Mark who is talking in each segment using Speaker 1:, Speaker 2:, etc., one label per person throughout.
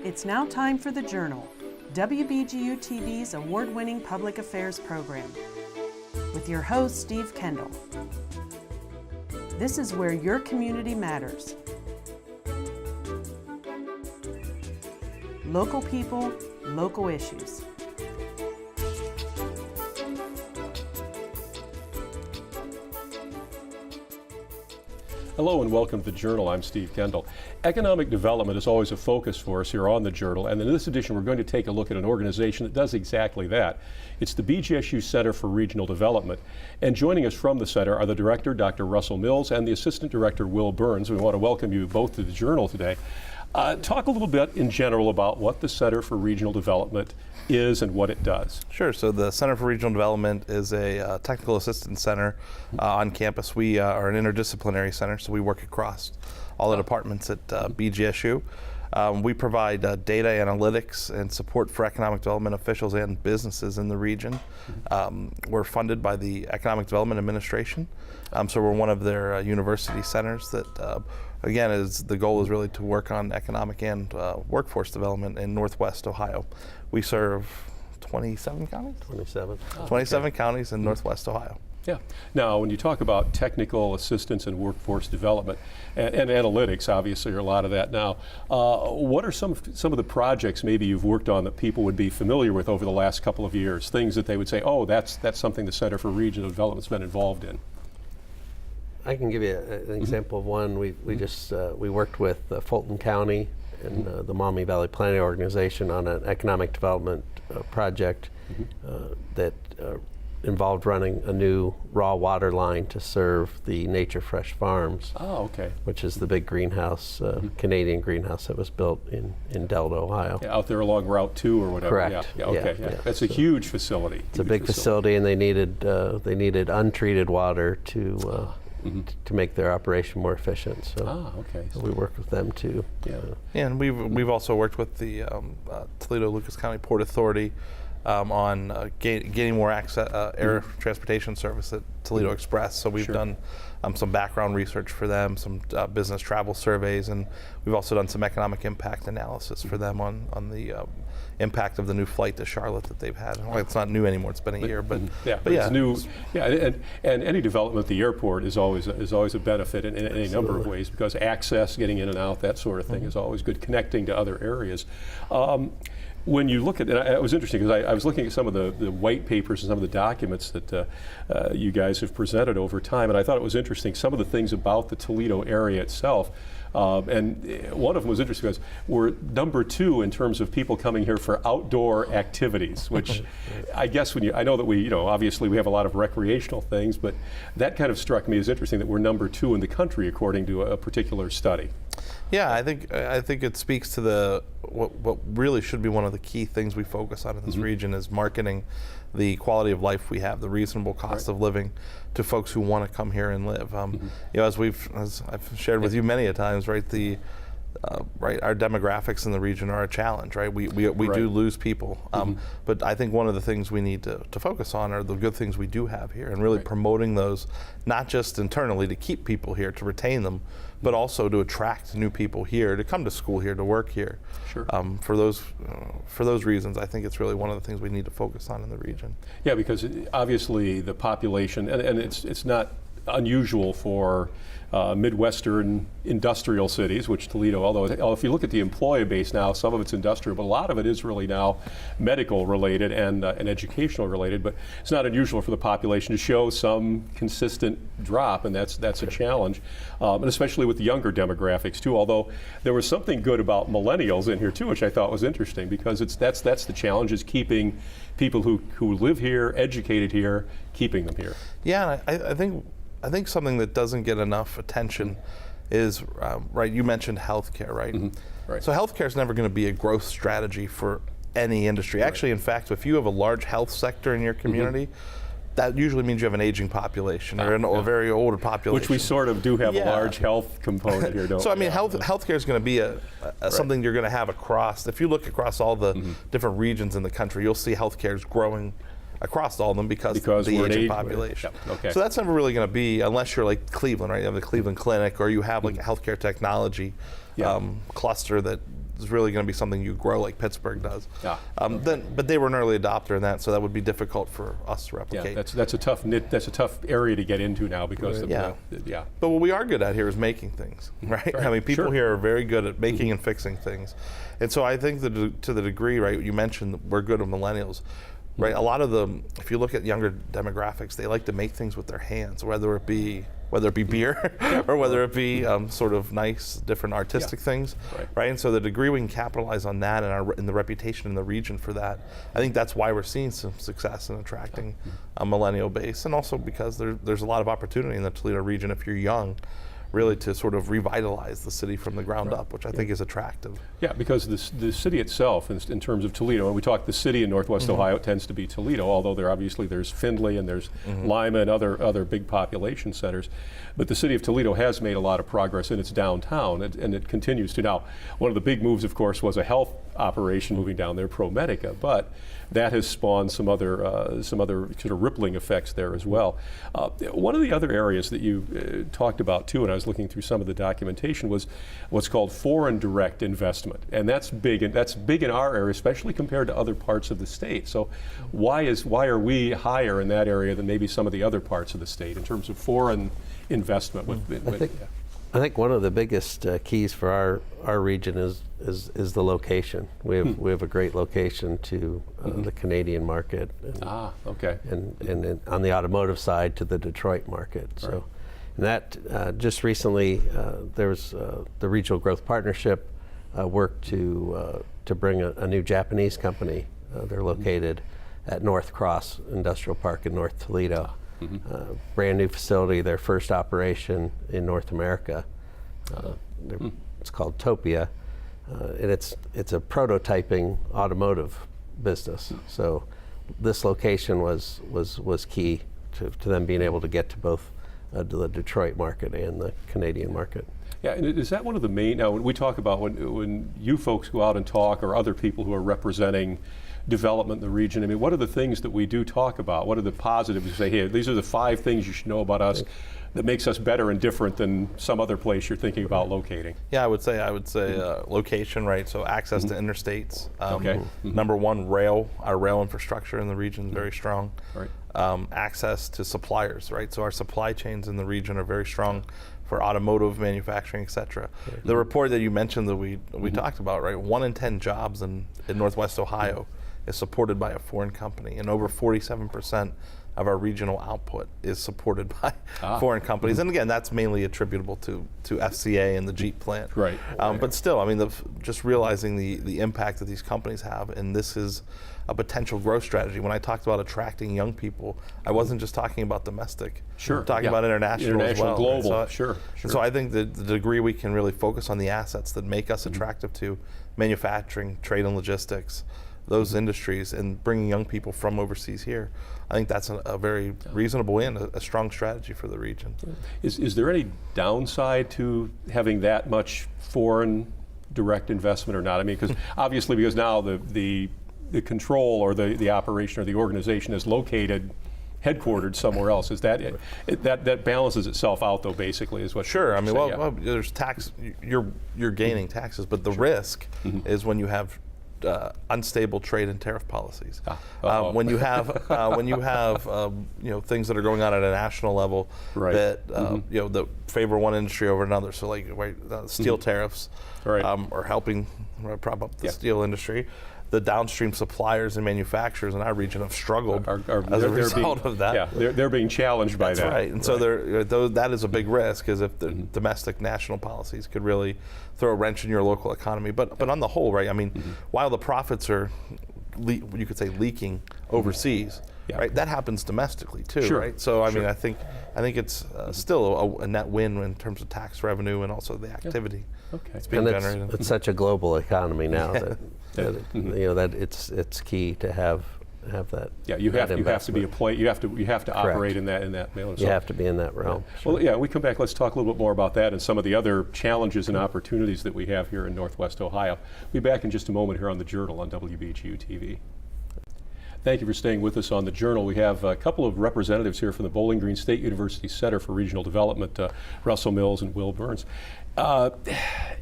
Speaker 1: It's now time for The Journal, WBGU-TV's award-winning public affairs program, with your host, Steve Kendall. This is where your community matters. Local people, local issues.
Speaker 2: Hello and welcome to The Journal. I'm Steve Kendall. Economic development is always a focus for us here on The Journal, and in this edition we're going to take a look at an organization that does exactly that. It's the BGSU Center for Regional Development. And joining us from the center are the director, Dr. Russell Mills, and the assistant director, Will Burns. We want to welcome you both to The Journal today. Talk a little bit in general about what the Center for Regional Development is and what it does.
Speaker 3: Sure. So the Center for Regional Development is a technical assistance center on campus. We are an interdisciplinary center, so we work across all the departments at BGSU. We provide data analytics and support for economic development officials and businesses in the region. We're funded by the Economic Development Administration, so we're one of their university centers that, again, the goal is really to work on economic and workforce development in Northwest Ohio. We serve 27 counties? 27 counties in Northwest Ohio.
Speaker 2: Yeah. Now, when you talk about technical assistance and workforce development and analytics, obviously, are a lot of that now. What are some of the projects maybe you've worked on that people would be familiar with over the last couple of years? Things that they would say, oh, that's something the Center for Regional Development's been involved in.
Speaker 4: I can give you an example of one. We worked with Fulton County and the Maumee Valley Planning Organization on an economic development project that involved running a new raw water line to serve the Nature Fresh Farms.
Speaker 2: Oh, okay.
Speaker 4: Which is the big greenhouse, Canadian greenhouse that was built in Delta, Ohio.
Speaker 2: Yeah, out there along Route 2 or whatever.
Speaker 4: Correct.
Speaker 2: Yeah, okay. Yeah. That's a huge facility.
Speaker 4: It's a big facility, and they needed untreated water to make their operation more efficient. So, so we work with them too.
Speaker 3: Yeah, and we've also worked with the Toledo-Lucas County Port Authority on gaining more access, air transportation service at Toledo Express. So we've done some background research for them, some business travel surveys, and we've also done some economic impact analysis for them on the impact of the new flight to Charlotte that they've had. Well, it's not new anymore; it's been a year, but
Speaker 2: it's new. Yeah, and any development at the airport is always a benefit in any number of ways, because access, getting in and out, that sort of thing is always good. Connecting to other areas. When you look at it, it was interesting because I was looking at some of the white papers and some of the documents that you guys have presented over time, and I thought it was interesting, some of the things about the Toledo area itself. And one of them was interesting because we're number 2 in terms of people coming here for outdoor activities, which I guess I know that obviously we have a lot of recreational things, but that kind of struck me as interesting that we're number 2 in the country according to a particular study.
Speaker 3: Yeah, I think it speaks to what really should be one of the key things we focus on in this region is marketing the quality of life we have, the reasonable cost of living to folks who want to come here and live. As I've shared with you many a times, right? Our demographics in the region are a challenge, right? We do lose people, but I think one of the things we need to focus on are the good things we do have here, and really promoting those, not just internally to keep people here, to retain them, but also to attract new people here, to come to school here, to work here.
Speaker 2: Sure.
Speaker 3: For those reasons, I think it's really one of the things we need to focus on in the region.
Speaker 2: Yeah, because obviously the population, and it's not unusual for Midwestern industrial cities, which Toledo, although if you look at the employee base now, some of it's industrial, but a lot of it is really now medical related and educational related, but it's not unusual for the population to show some consistent drop, and that's a challenge, and especially with the younger demographics too, although there was something good about millennials in here too, which I thought was interesting, because that's the challenge, is keeping people who live here, educated here, keeping them here.
Speaker 3: Yeah, I think something that doesn't get enough attention is, you mentioned healthcare, right? Right. So healthcare is never going to be a growth strategy for any industry. Actually, in fact, if you have a large health sector in your community, that usually means you have an aging population or a very older population.
Speaker 2: Which we sort of do have a large health component here, don't we?
Speaker 3: So, I mean, healthcare is going to be something you're going to have across. If you look across all the different regions in the country, you'll see healthcare is growing across all of them because of the aging population.
Speaker 2: Yep. Okay.
Speaker 3: So that's never really going to be, unless you're like Cleveland, right? You have the Cleveland Clinic, or you have like a healthcare technology cluster that is really going to be something you grow like Pittsburgh does.
Speaker 2: Yeah.
Speaker 3: But they were an early adopter in that, so that would be difficult for us to replicate.
Speaker 2: Yeah, that's a tough tough area to get into now because of
Speaker 3: yeah. But what we are good at here is making things, right? I mean, people here are very good at making and fixing things, and so I think that to the degree, right, you mentioned that we're good at millennials. Right, a lot of them, if you look at younger demographics, they like to make things with their hands, whether it be beer or whether it be sort of nice, different artistic things, right? And so the degree we can capitalize on that and the reputation in the region for that, I think that's why we're seeing some success in attracting a millennial base, and also because there's a lot of opportunity in the Toledo region if you're young, really to sort of revitalize the city from the ground up, which I think is attractive.
Speaker 2: Yeah, because the city itself, in terms of Toledo, when we talk the city in Northwest Ohio, it tends to be Toledo, although there's Findlay and there's Lima and other big population centers. But the city of Toledo has made a lot of progress in its downtown, and it continues to. Now, one of the big moves, of course, was a health operation moving down there, ProMedica, but that has spawned some other sort of rippling effects there as well. One of the other areas that you talked about too, and I was looking through some of the documentation, was what's called foreign direct investment, and that's big in our area, especially compared to other parts of the state. So why are we higher in that area than maybe some of the other parts of the state in terms of foreign investment?
Speaker 4: I think one of the biggest keys for our region is the location. We have a great location to the Canadian market. And on the automotive side to the Detroit market. Right. So, and that just recently there's the Regional Growth Partnership worked to bring a new Japanese company. They're located at North Cross Industrial Park in North Toledo. Brand new facility, their first operation in North America. It's called Topia, and it's a prototyping automotive business. So this location was key to them being able to get to both the Detroit market and the Canadian market.
Speaker 2: Yeah, and is that one of the main, now when we talk about when you folks go out and talk, or other people who are representing development in the region, I mean, what are the things that we do talk about? What are the positives? You say, hey, these are the 5 things you should know about us that makes us better and different than some other place you're thinking about locating.
Speaker 3: Yeah, I would say location, right? So access to interstates.
Speaker 2: Okay.
Speaker 3: Number one, our rail infrastructure in the region is very strong.
Speaker 2: Right.
Speaker 3: Access to suppliers, right? So our supply chains in the region are very strong for automotive manufacturing, et cetera. The report that you mentioned that we talked about, right? 1 in 10 jobs in Northwest Ohio is supported by a foreign company, and over 47% of our regional output is supported by foreign companies. And again, that's mainly attributable to FCA and the Jeep plant.
Speaker 2: Right.
Speaker 3: But still, I mean, just realizing the impact that these companies have, and this is a potential growth strategy. When I talked about attracting young people, I wasn't just talking about domestic.
Speaker 2: Sure.
Speaker 3: I'm talking about international as well.
Speaker 2: Global,
Speaker 3: right?
Speaker 2: Sure.
Speaker 3: And so I think that the degree we can really focus on the assets that make us attractive to manufacturing, trade and logistics, those industries, and bringing young people from overseas here, I think that's a very reasonable and a strong strategy for the region.
Speaker 2: Is there any downside to having that much foreign direct investment or not? I mean, because obviously, because now the control or the operation or the organization is headquartered somewhere else. Is that that balances itself out, though? Basically, is what.
Speaker 3: Sure. I mean, well, there's tax. You're gaining taxes, but the risk is when you have unstable trade and tariff policies. When you have things that are going on at a national level that that favor one industry over another. So like steel tariffs are helping prop up the steel industry. The downstream suppliers and manufacturers in our region have struggled as a result of that.
Speaker 2: Yeah, they're being challenged by that.
Speaker 3: That's right. And so that is a big risk, is if the domestic national policies could really throw a wrench in your local economy. But on the whole, right, I mean, while the profits are, you could say, leaking overseas, right, that happens domestically too, right? So I mean, I think it's still a net win in terms of tax revenue and also the activity that's being generated.
Speaker 4: It's such a global economy now that it's key to have that.
Speaker 2: Yeah, you have to be you have to operate in that manner.
Speaker 4: You have to be in that realm.
Speaker 2: Sure. Well, yeah, we come back. Let's talk a little bit more about that and some of the other challenges and opportunities that we have here in Northwest Ohio. We'll be back in just a moment here on the Journal on WBGU-TV. Thank you for staying with us on the Journal. We have a couple of representatives here from the Bowling Green State University Center for Regional Development, Russell Mills and Will Burns.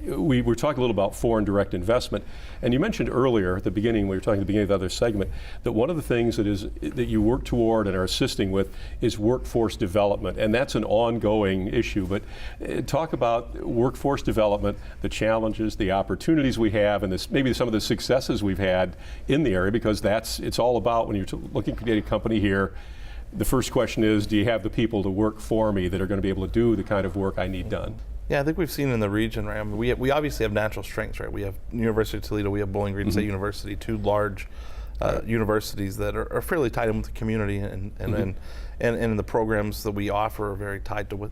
Speaker 2: We were talking a little about foreign direct investment, and you mentioned earlier at the beginning, we were talking at the beginning of the other segment, that one of the things that you work toward and are assisting with is workforce development, and that's an ongoing issue. But talk about workforce development, the challenges, the opportunities we have, and maybe some of the successes we've had in the area, because it's all about when you're looking at a company here. The first question is, do you have the people to work for me that are going to be able to do the kind of work I need done?
Speaker 3: Yeah, I think we've seen in the region, right? I mean, we obviously have natural strengths, right? We have University of Toledo, we have Bowling Green State University, two large universities that are fairly tied in with the community, and the programs that we offer are very tied to what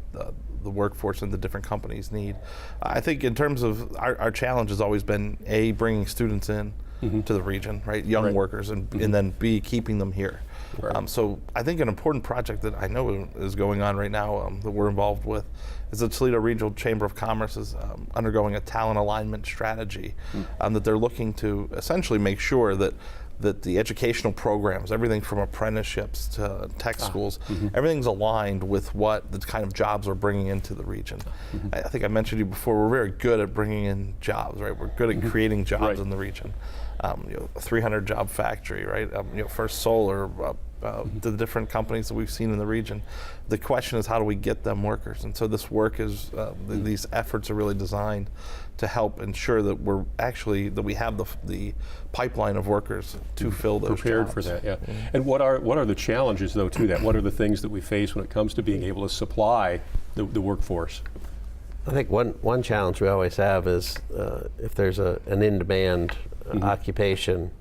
Speaker 3: the workforce and the different companies need. I think in terms of our challenge has always been bringing students in to the region, right? Young workers, and then B, keeping them here. Right. So I think an important project that I know is going on right now that we're involved with is the Toledo Regional Chamber of Commerce is undergoing a talent alignment strategy that they're looking to essentially make sure that the educational programs, everything from apprenticeships to tech schools, everything's aligned with what the kind of jobs we're bringing into the region. I think I mentioned to you before, we're very good at bringing in jobs, right? We're good at creating jobs in the region. A 300 job factory, right? First Solar, the different companies that we've seen in the region. The question is, how do we get them workers? And so this work is, these efforts are really designed to help ensure that we have the pipeline of workers to fill those
Speaker 2: prepared
Speaker 3: jobs.
Speaker 2: For that, yeah. And what are the challenges though to that? What are the things that we face when it comes to being able to supply the workforce?
Speaker 4: I think one challenge we always have is if there's an in-demand occupation,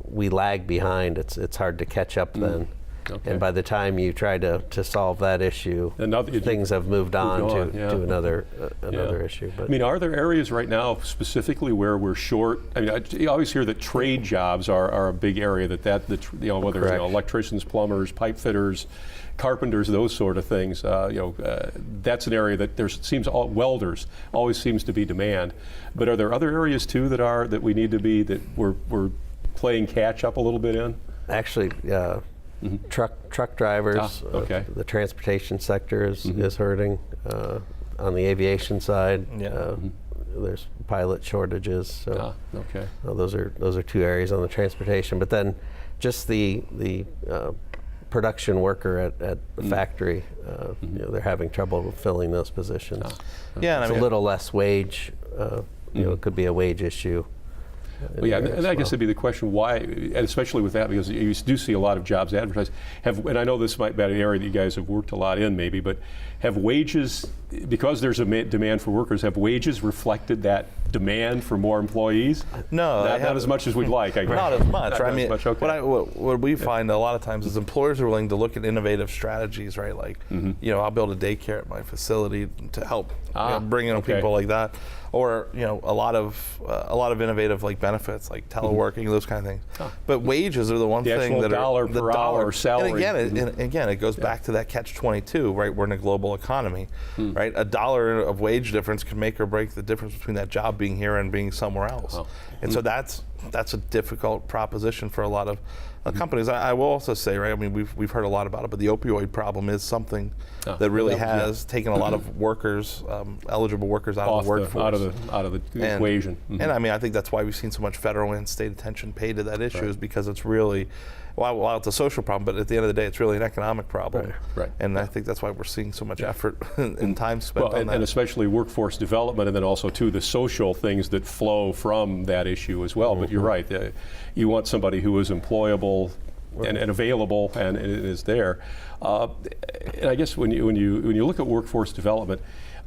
Speaker 4: we lag behind. It's hard to catch up then. Okay. And by the time you try to solve that issue, things have moved on to another issue. But I
Speaker 2: mean, are there areas right now specifically where we're short? I mean, you always hear that trade jobs are a big area. Whether it's electricians, plumbers, pipe fitters, carpenters, those sort of things. That's an area that welders always seems to be demand. But are there other areas too that we need to be that we're playing catch up a little bit in?
Speaker 4: Actually, truck drivers, the transportation sector is hurting. On the aviation side, there's pilot shortages. So those are two areas on the transportation. But then just the production worker at the factory, they're having trouble filling those positions. It's a little less wage. It could be a wage issue.
Speaker 2: Well, and I guess it'd be the question why, and especially with that, because you do see a lot of jobs advertised. And I know this might be an area that you guys have worked a lot in, maybe, but have wages, because there's a demand for workers, have wages reflected that demand for more employees?
Speaker 3: No,
Speaker 2: not as much as we'd like. I guess.
Speaker 3: Not as much.
Speaker 2: Not as much. Okay.
Speaker 3: What we find a lot of times is employers are willing to look at innovative strategies, right? Like, I'll build a daycare at my facility to help bring in people like that. Or a lot of innovative like benefits like teleworking, those kind of things. But wages are the one thing that
Speaker 2: dollar per hour salary.
Speaker 3: And again, it goes back to that catch-22, right? We're in a global economy, right? A dollar of wage difference can make or break the difference between that job being here and being somewhere else. And so that's a difficult proposition for a lot of companies. I will also say, right? I mean, we've heard a lot about it, but the opioid problem is something that really has taken a lot of workers, eligible workers, out of the workforce,
Speaker 2: out of the equation.
Speaker 3: And I mean, I think that's why we've seen so much federal and state attention paid to that issue, is because it's really, while it's a social problem, but at the end of the day, it's really an economic problem.
Speaker 2: Right.
Speaker 3: And I think that's why we're seeing so much effort and time spent on that.
Speaker 2: And especially workforce development, and then also too the social things that flow from that issue as well. But you're right. You want somebody who is employable and available and is there. And I guess when you look at workforce development,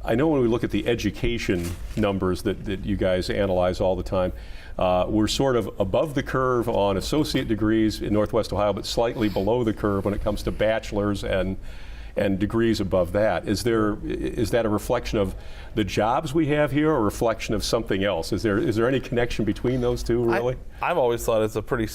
Speaker 2: I know when we look at the education numbers that you guys analyze all the time, we're sort of above the curve on associate degrees in Northwest Ohio, but slightly below the curve when it comes to bachelor's and degrees above that. Is that a reflection of the jobs we have here, or a reflection of something else? Is there any connection between those two, really?
Speaker 3: I've always thought it's a pretty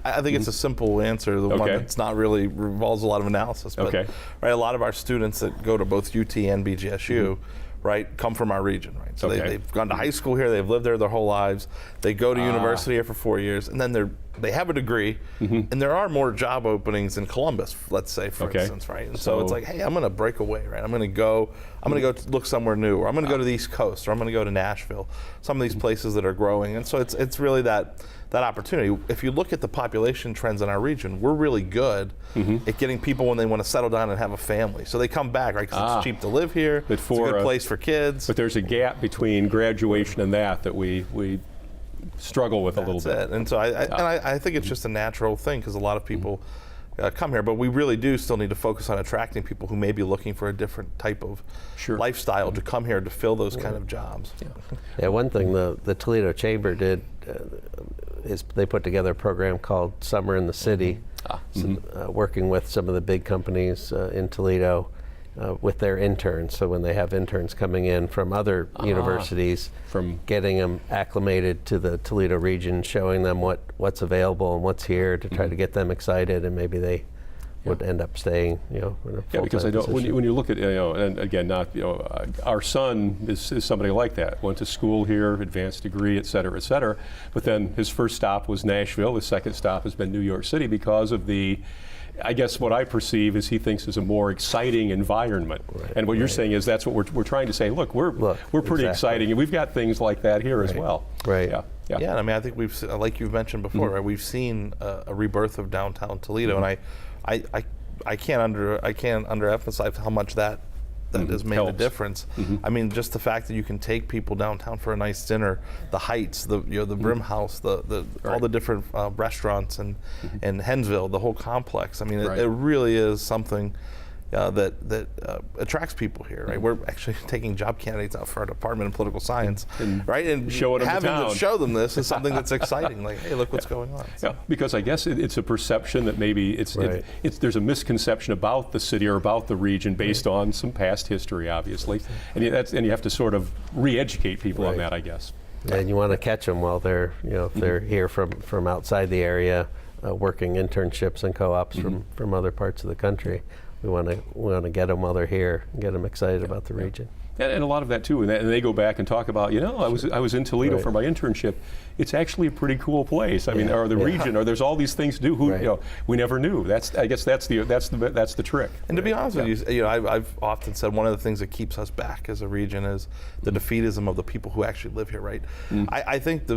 Speaker 3: I think it's a simple answer, the one that's not really revolves a lot of analysis. But, right, a lot of our students that go to both UT and BGSU, right, come from our region, right? So they've gone to high school here, they've lived there their whole lives, they go to university here for 4 years, and then they're they have a degree, and there are more job openings in Columbus, let's say, for instance, right? And so it's like, hey, I'm going to break away, right? I'm going to go look somewhere new, or I'm going to go to the East Coast, or I'm going to go to Nashville, some of these places that are growing. And so it's really that opportunity. If you look at the population trends in our region, we're really good at getting people when they want to settle down and have a family. So they come back, right? Because it's cheap to live here. It's a good place for kids.
Speaker 2: But there's a gap between graduation and that we struggle with a little bit.
Speaker 3: That's it. And so I think it's just a natural thing, because a lot of people come here, but we really do still need to focus on attracting people who may be looking for a different type of lifestyle to come here to fill those kind of jobs.
Speaker 4: Yeah, one thing the Toledo Chamber did is they put together a program called Summer in the City, working with some of the big companies in Toledo with their interns. So when they have interns coming in from other universities, getting them acclimated to the Toledo region, showing them what's available and what's here to try to get them excited, and maybe they would end up staying, in a full-time
Speaker 2: because I don't. When you look at, and again, not, our son is somebody like that. Went to school here, advanced degree, et cetera, et cetera. But then his first stop was Nashville. His second stop has been New York City because of the. I guess what I perceive is he thinks is a more exciting environment, and what you're saying is that's what we're trying to say. Look, we're pretty exciting, and we've got things like that here as well.
Speaker 4: Right.
Speaker 3: Yeah. And I mean, I think we've, like you've mentioned before, right? We've seen a rebirth of downtown Toledo, and I can't underemphasize how much that has made a difference. I mean, just the fact that you can take people downtown for a nice dinner, the Heights, the Brim House, all the different restaurants, and Hensville, the whole complex. I mean, it really is something that attracts people here, right? We're actually taking job candidates out for our department in political science, right? And having to show them this is something that's exciting. Like, hey, look what's going on.
Speaker 2: So. Yeah, because I guess it's a perception that maybe there's a misconception about the city or about the region based on some past history, obviously, and you have to sort of re-educate people on that, I guess.
Speaker 4: And you want to catch them while they're, if they're here from outside the area, working internships and co-ops from other parts of the country. We want to get them while they're here and get them excited about the region.
Speaker 2: And a lot of that too, and they go back and talk about, I was in Toledo for my internship. It's actually a pretty cool place. I mean, or the region, or there's all these things to do. We never knew. I guess that's the trick.
Speaker 3: And to be honest with you, I've often said one of the things that keeps us back as a region is the defeatism of the people who actually live here. Right? I think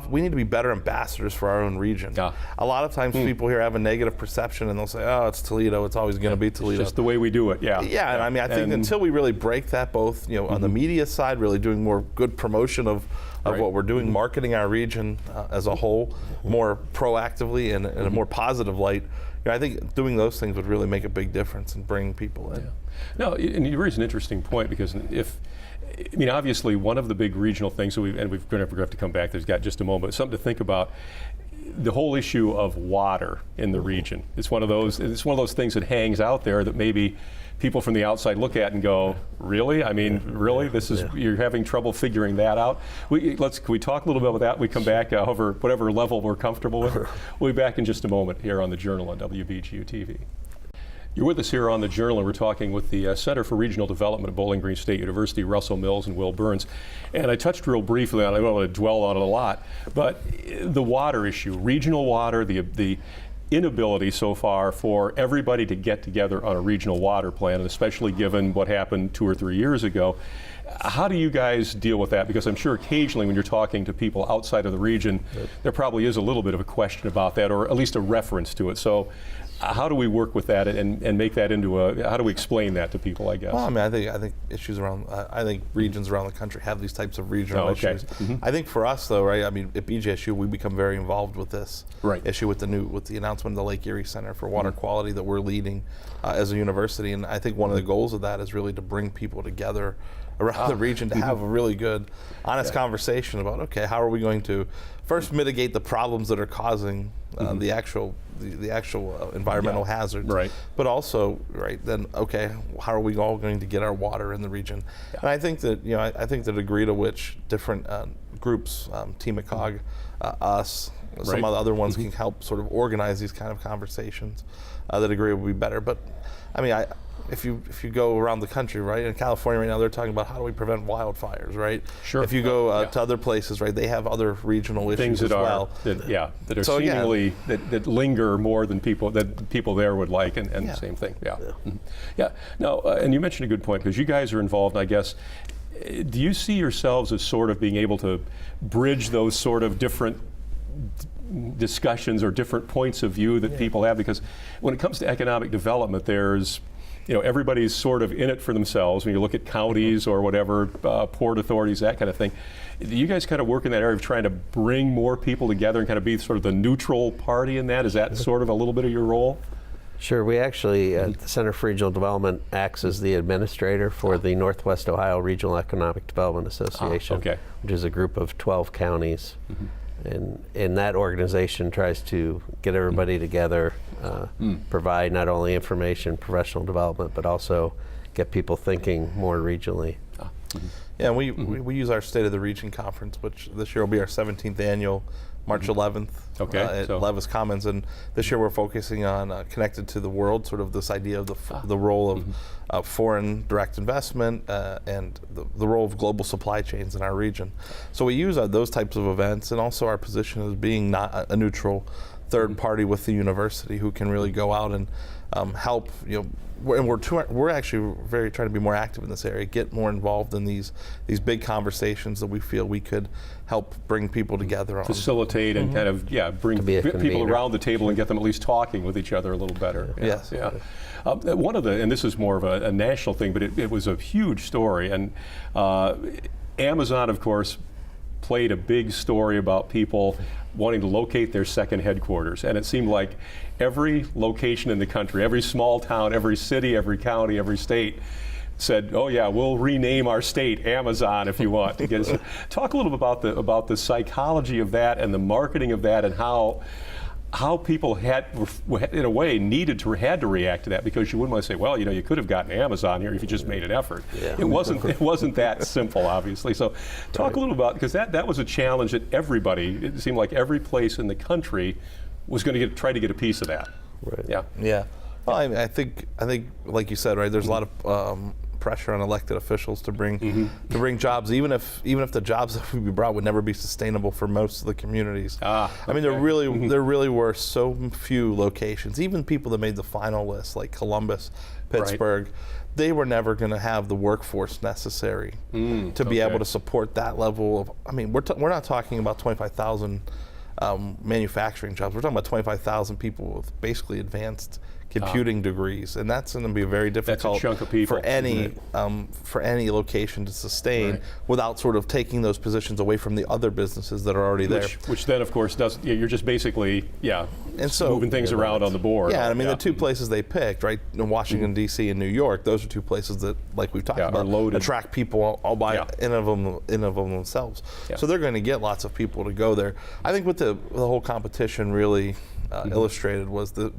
Speaker 3: we need to be better ambassadors for our own region. A lot of times people here have a negative perception, and they'll say, oh, it's Toledo, it's always going to be Toledo.
Speaker 2: It's just the way we do it, and
Speaker 3: I mean, I think until we really break that, both on the media side, really doing more good promotion of what we're doing, marketing our region as a whole more proactively and in a more positive light, I think doing those things would really make a big difference and bring people in.
Speaker 2: No, and you raise an interesting point, because obviously one of the big regional things, we're going to have to come back, there's got just a moment, but something to think about, the whole issue of water in the region. It's one of those things that hangs out there that maybe people from the outside look at and go, really? I mean, really? You're having trouble figuring that out? Can we talk a little bit about that? We come back over whatever level we're comfortable with. We'll be back in just a moment here on The Journal on WBGU-TV. You're with us here on The Journal, and we're talking with the Center for Regional Development at Bowling Green State University, Russell Mills and Will Burns. And I touched real briefly on it, I don't want to dwell on it a lot, but the water issue, regional water, the inability so far for everybody to get together on a regional water plan, and especially given what happened 2 or 3 years ago. How do you guys deal with that? Because I'm sure occasionally when you're talking to people outside of the region, there probably is a little bit of a question about that, or at least a reference to it. So how do we work with that and make that into how do we explain that to people, I guess?
Speaker 3: Well, I mean, I think issues around, I think regions around the country have these types of regional issues. I think for us though, right, I mean, at BGSU, we become very involved with this issue with the announcement of the Lake Erie Center for Water Quality that we're leading as a university. And I think one of the goals of that is really to bring people together around the region to have a really good, honest conversation about, okay, how are we going to first mitigate the problems that are causing the actual environmental hazards,
Speaker 2: Right.
Speaker 3: but also then okay, how are we all going to get our water in the region? And I think that I think the degree to which different groups, Team ACOG, us, some
Speaker 2: Right.
Speaker 3: other ones can help sort of organize these kind of conversations, the degree will be better. But I mean, if you go around the country, right, in California right now, they're talking about how do we prevent wildfires, right?
Speaker 2: Sure.
Speaker 3: If you go to other places, right, they have other regional issues
Speaker 2: Things that
Speaker 3: as well.
Speaker 2: that are
Speaker 3: So, yeah.
Speaker 2: seemingly that linger more than people there would like, and the same thing. Yeah. Mhm. Yeah. Now, and you mentioned a good point because you guys are involved. I guess, do you see yourselves as sort of being able to bridge those sort of different discussions or different points of view that people have? Because when it comes to economic development, there's everybody's sort of in it for themselves. When you look at counties or whatever, port authorities, that kind of thing. Do you guys kind of work in that area of trying to bring more people together and kind of be sort of the neutral party in that? Is that sort of a little bit of your role?
Speaker 4: Sure. We actually, at the Center for Regional Development, acts as the administrator for the Northwest Ohio Regional Economic Development Association, which is a group of 12 counties. And that organization tries to get everybody together, provide not only information, professional development, but also get people thinking more regionally.
Speaker 3: Yeah, we use our State of the Region conference, which this year will be our 17th annual, March 11th at Levis Commons, and this year we're focusing on connected to the world, sort of this idea of the role of foreign direct investment and the role of global supply chains in our region. So we use those types of events, and also our position as being not a neutral third party with the university who can really go out and help. And we're actually very trying to be more active in this area, get more involved in these big conversations that we feel we could help bring people together on.
Speaker 2: Facilitate and kind of bring people around the table and get them at least talking with each other a little better.
Speaker 3: Yes.
Speaker 2: Yeah. One of the, and this is more of a national thing, but it was a huge story, and Amazon, of course, played a big story about people wanting to locate their second headquarters. And it seemed like every location in the country, every small town, every city, every county, every state said, oh yeah, we'll rename our state Amazon if you want. To get talk a little bit about the psychology of that and the marketing of that, and how people had, in a way, had to react to that, because you wouldn't want to say, well, you could have gotten Amazon here if you just made an effort. Yeah. It wasn't that simple, obviously. So talk a little about, because that was a challenge that everybody, it seemed like every place in the country was going to try to get a piece of that.
Speaker 4: Right.
Speaker 3: Yeah. Yeah. Well, I think like you said, right, there's a lot of pressure on elected officials to bring jobs, even if the jobs that would be brought would never be sustainable for most of the communities. I mean, there really were so few locations, even people that made the final list, like Columbus, Pittsburgh, they were never going to have the workforce necessary to be able to support that level of. I mean, we're not talking about 25,000 manufacturing jobs. We're talking about 25,000 people with basically advanced computing degrees, and that's going to be very difficult.
Speaker 2: That's a chunk of people.
Speaker 3: For any location to sustain without sort of taking those positions away from the other businesses that are already there.
Speaker 2: Which then, of course, you're just basically
Speaker 3: and so
Speaker 2: moving things around on the board.
Speaker 3: Yeah, I mean the two places they picked, right, in Washington D.C. and New York, those are two places that, like we've talked about, attract people all by in of themselves. Yeah. So they're going to get lots of people to go there. I think what the whole competition really illustrated was the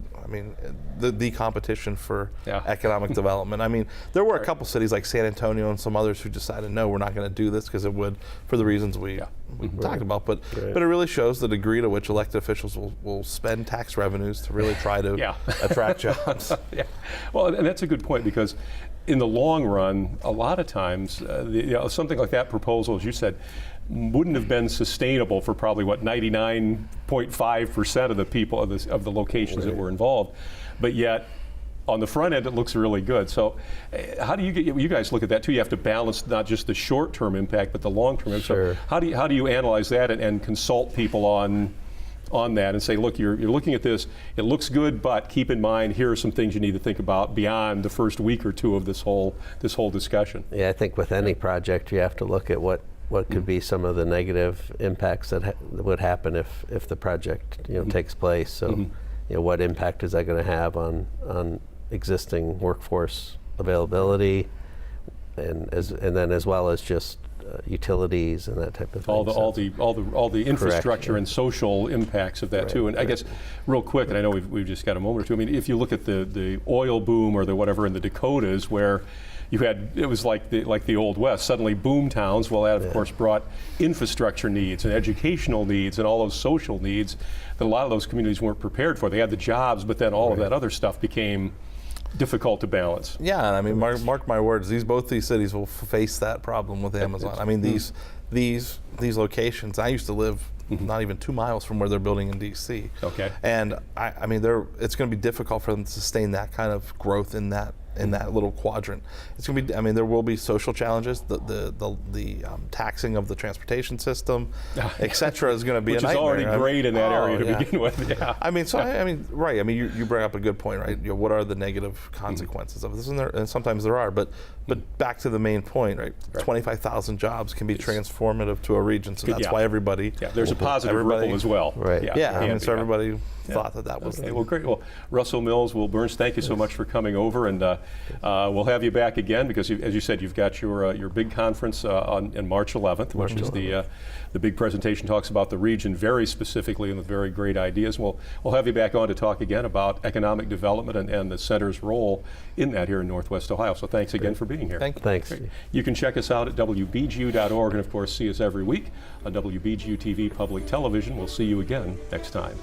Speaker 3: competition for economic development. I mean, there were a couple cities like San Antonio and some others who decided, no, we're not going to do this because it would, for the reasons we talked about. But it really shows the degree to which elected officials will spend tax revenues to really try to attract jobs.
Speaker 2: Well, and that's a good point, because in the long run, a lot of times, something like that proposal, as you said, wouldn't have been sustainable for probably 99.5% of the people of the locations that were involved, but yet on the front end it looks really good. So how do you guys look at that too? You have to balance not just the short-term impact but the long-term impact.
Speaker 4: Sure.
Speaker 2: So how do you analyze that and consult people on that and say, look, you're looking at this, it looks good, but keep in mind here are some things you need to think about beyond the first week or two of this whole discussion?
Speaker 4: Yeah, I think with any project you have to look at what could be some of the negative impacts that would happen if the project takes place. So what impact is that going to have on existing workforce availability, and then as well as just utilities and that type of thing.
Speaker 2: All the infrastructure
Speaker 4: yeah.
Speaker 2: and social impacts of that
Speaker 4: Right,
Speaker 2: too. And I guess real quick, and I know we've just got a moment or two. I mean, if you look at the oil boom or the whatever in the Dakotas, where it was like the Old West, suddenly boom towns. Well, that of course brought infrastructure needs and educational needs and all those social needs that a lot of those communities weren't prepared for. They had the jobs, but then all of that other stuff became difficult to balance.
Speaker 3: Yeah, and I mean, mark my words, both these cities will face that problem with Amazon. I mean, these locations, I used to live not even 2 miles from where they're building in DC.
Speaker 2: Okay.
Speaker 3: And I mean, it's going to be difficult for them to sustain that kind of growth in that little quadrant. It's going to be, I mean, there will be social challenges. The taxing of the transportation system, et cetera, is going to be
Speaker 2: which
Speaker 3: a
Speaker 2: is
Speaker 3: nightmare.
Speaker 2: already great in that area to begin with. Yeah.
Speaker 3: I mean, so I mean, right. I mean, you bring up a good point, right? You know, what are the negative consequences of this? And sometimes there are, but back to the main point, right? 25,000 jobs can be transformative to a region, so that's why everybody.
Speaker 2: Yeah, there's a positive ripple as well.
Speaker 4: Right.
Speaker 3: Yeah, I mean, so everybody thought that was.
Speaker 2: Okay, well, great. Well, Russell Mills, Will Burns, thank you so much for coming over, and we'll have you back again because, as you said, you've got your big conference on March 11th, which is the big presentation talks about the region very specifically and with very great ideas. We'll have you back on to talk again about economic development and the center's role in that here in Northwest Ohio. So thanks again for being here.
Speaker 3: Thanks.
Speaker 2: You can check us out at WBGU.org and of course see us every week on WBGU-TV Public Television. We'll see you again next time.